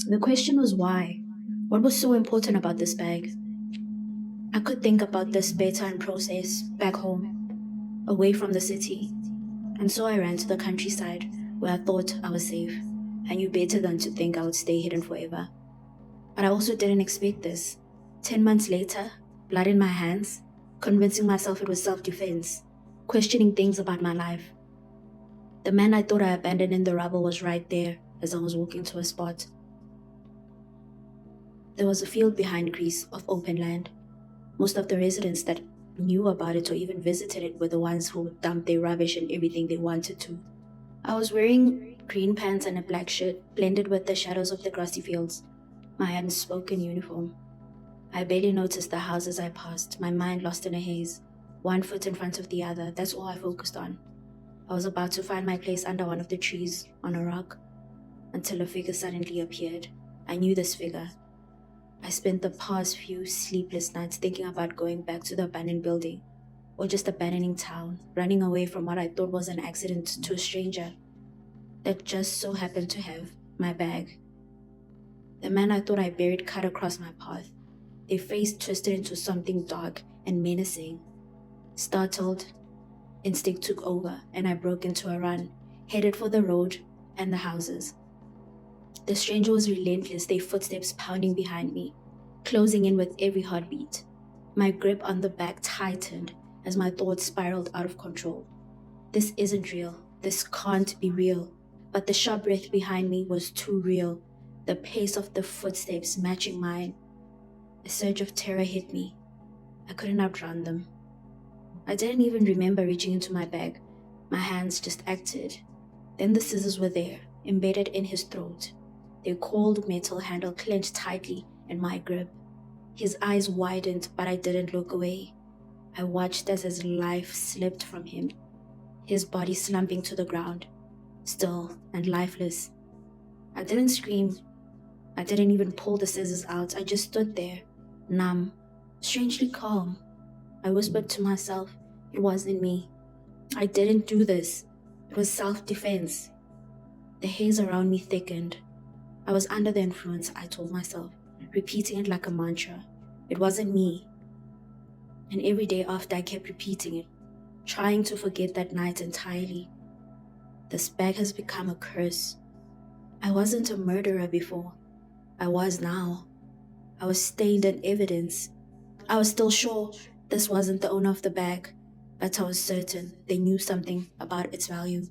The question was why? What was so important about this bag? I could think about this better and process back home, away from the city. And so I ran to the countryside where I thought I was safe. I knew better than to think I would stay hidden forever. But I also didn't expect this. 10 months later, blood in my hands, convincing myself it was self-defense, questioning things about my life. The man I thought I abandoned in the rubble was right there as I was walking to a spot. There was a field behind Greece of open land. Most of the residents that knew about it or even visited it were the ones who would dump their rubbish and everything they wanted to. I was wearing green pants and a black shirt, blended with the shadows of the grassy fields, my unspoken uniform. I barely noticed the houses I passed, my mind lost in a haze, one foot in front of the other. That's all I focused on. I was about to find my place under one of the trees, on a rock, until a figure suddenly appeared. I knew this figure. I spent the past few sleepless nights thinking about going back to the abandoned building, or just abandoning town, running away from what I thought was an accident to a stranger that just so happened to have my bag. The man I thought I buried cut across my path, their face twisted into something dark and menacing. Startled, instinct took over and I broke into a run, headed for the road and the houses. The stranger was relentless, their footsteps pounding behind me, closing in with every heartbeat. My grip on the bag tightened as my thoughts spiraled out of control. This isn't real. This can't be real. But the sharp breath behind me was too real, the pace of the footsteps matching mine. A surge of terror hit me. I couldn't outrun them. I didn't even remember reaching into my bag. My hands just acted. Then the scissors were there, embedded in his throat. Their cold metal handle clenched tightly in my grip. His eyes widened, but I didn't look away. I watched as his life slipped from him, his body slumping to the ground, still and lifeless. I didn't scream. I didn't even pull the scissors out. I just stood there, numb, strangely calm. I whispered to myself, it wasn't me. I didn't do this. It was self-defense. The haze around me thickened. I was under the influence, I told myself, repeating it like a mantra. It wasn't me. And every day after, I kept repeating it, trying to forget that night entirely. This bag has become a curse. I wasn't a murderer before. I was now. I was stained in evidence. I was still sure this wasn't the owner of the bag, but I was certain they knew something about its value.